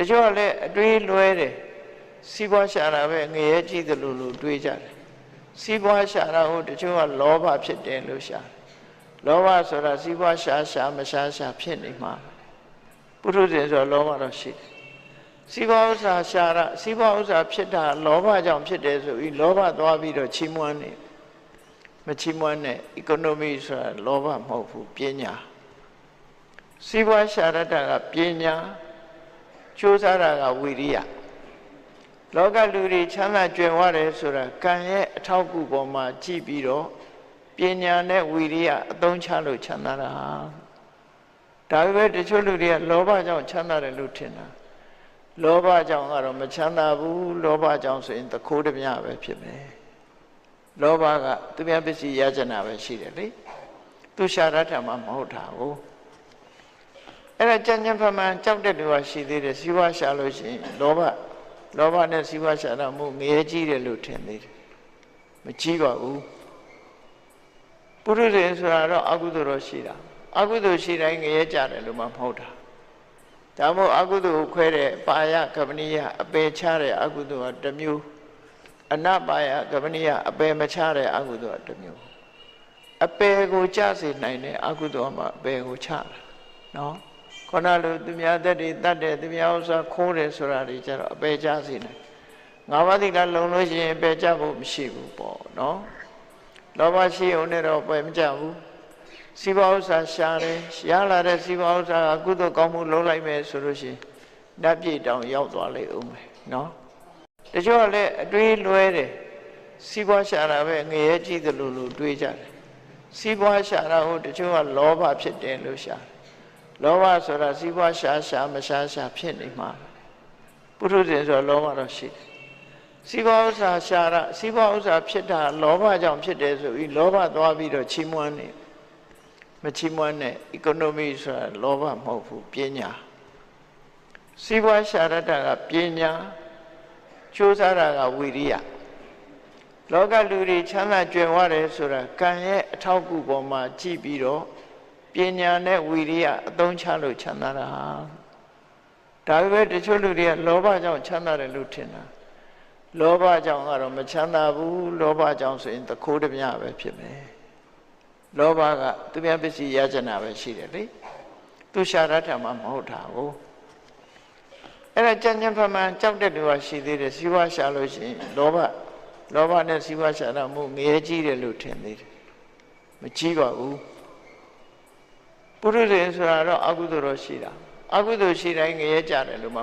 ချို့ကလည်းအတွေးလွဲတယ်စီးပွားရှာတာပဲငရဲကြည့်တယ်လို့တွေးကြတယ်စီးပွားရှာတာကိုတချို့ကလောဘဖြစ်တယ်လို့ရှာလောဘဆိုတာစီးပွားရှာမရှာဖြစ်နေမှာပုထုဇဉ်ဆိုလောဘတော့ရှိတယ်စီးပွားဥစ္စာရှာတာစီးပွားဥစ္စာဖြစ်တာလောဘကြောင့်ဖြစ်တယ်ဆိုပြီးလောဘသွားပြီးတော့ချီးမွမ်းနေမချီးမွမ်းနဲ့ economy ဆိုတာလောဘမဟုတ်ဘူးပညာစီးပွားရှာရတာကပညာကြိုးစားတာကဝိရိယလောကလူတွေချမ်းသာကြွယ်ဝတယ်ဆိုတာကံရဲ့အထောက်အကူပေါ်မှာကြည့်ပြီးတော့ပညာနဲ့ဝိရိယအသုံးချလို့ချမ်းသာတာဒါပေမဲ့တချို့လူတွေကလောဘကြောင့်ချမ်းသာတယ်လို့ထင်တာလောဘကြောင့်ကတော့မချမ်းသာဘူးလောဘကြောင့်ဆိုရင်တခိုးတမျှပဲဖြစ်မယ်လောဘကသူများပစ္စည်းရကြနာပဲရှိတယ်လေသူရှာရတာမှမဟုတ်တာဘူးအဲ့ဒါကြံ့ကြံ့ဖန်ဖန်ကြောက်တဲ့လူကရှိသေးတယ်စီးပွားရှာလို့ရှိရင်လောဘနဲ့စီးပွားရှာတာမို့ငရဲကြီးတယ်လို့ထင်သေးတယ်မကြီးပါဘူးပုရုဇဉ်ဆိုတာတော့အကုသိုလ်တော့ရှိတာအကုသိုလ်ရှိတိုင်းငရဲကြတယ်လို့မှမဟုတ်တာဒါမို့အကုသိုလ်ကိုခွဲတဲ့ပါယကပ္ပနိယအပယ်ချတဲ့အကုသိုလ်ကတစ်မျိုးအနပါယကပ္ပနိယအပယ်မချတဲ့အကုသိုလ်ကတစ်မျိုးအပယ်ကိုချစေနိုင်တဲ့အကုသိုလ်မှာအပယ်ကိုချတာနော်ခဏလိုသူများသက်တွေတတ်တယ်သူများဥစ္စာခိုးတယ်ဆိုတာတွေကြတော့အပယ်ချစေနိုင်ငါးပါးသီလလုံလို့ရှိရင်အပယ်ချဖို့မရှိဘူးပေါ့နော်လောဘရှိုံနဲ့တော့ပယ်မချဘူးစီးပွားဥစ္စာရှာတယ်ရလာတဲ့စီးပွားဥစ္စာကကုသိုလ်ကောင်းမှုလုပ်လိုက်မယ်ဆိုလို့ရှိရင်နတ်ပြည်တောင်ရောက်သွားလိမ့်ဦးမယ်နော်တချို့ကလည်းအတွေးလွဲတယ်စီးပွားရှာတာပဲငရဲကြည့်တယ်လို့တွေးကြတယ်စီးပွားရှာတာကိုတချို့ကလောဘဖြစ်တယ်လို့ရှာလောဘဆိုတာစီးပွားရှာမရှာဖြစ်နေမှာပုထုဇဉ်ဆိုလောဘတော့ရှိတယ်စီးပွားဥစ္စာရှာတာစီးပွားဥစ္စာဖြစ်တာလောဘကြောင့်ဖြစ်တယ်ဆိုပြီးလောဘသွားပြီးတော့ချီးမွမ်းနေမချီးမွမ်းနဲ့ economy ဆိုတာလောဘမဟုတ်ဘူးပညာစီးပွားရှာရတာကပညာကြိုးစားတာကဝိရိယလောကလူတွေချမ်းသာကြွယ်ဝတယ်ဆိုတာကံရဲ့အထောက်အကူပေါ်မှာကြည့်ပြီးတော့ပညာနဲ့ဝိရိယအသုံးချလို့ချမ်းသာတာဒါပေမဲ့တချို့လူတွေကလောဘကြောင့်ချမ်းသာတယ်လို့ထင်တာလောဘကြောင့်ကတော့မချမ်းသာဘူးလောဘကြောင့်ဆိုရင်တခိုးတမျှပဲဖြစ်မယ်လောဘကသူများပစ္စည်းရကြနာပဲရှိတယ်လေသူရှာရတာမှမဟုတ်တာဘူးအဲ့ဒါကြံ့ကြံ့ဖန်ဖန်ကြောက်တဲ့လူကရှိသေးတယ်စီးပွားရှာလို့ရှိရင်လောဘနဲ့စီးပွားရှာတာမို့ငရဲကြီးတယ်လို့ထင်သေးတယ်မကြီးပါဘူးပုရုဇဉ်ဆိုတာတော့အကုသိုလ်တော့ရှိတာအကုသိုလ်ရှိတိုင်းငရဲကြတယ်လို့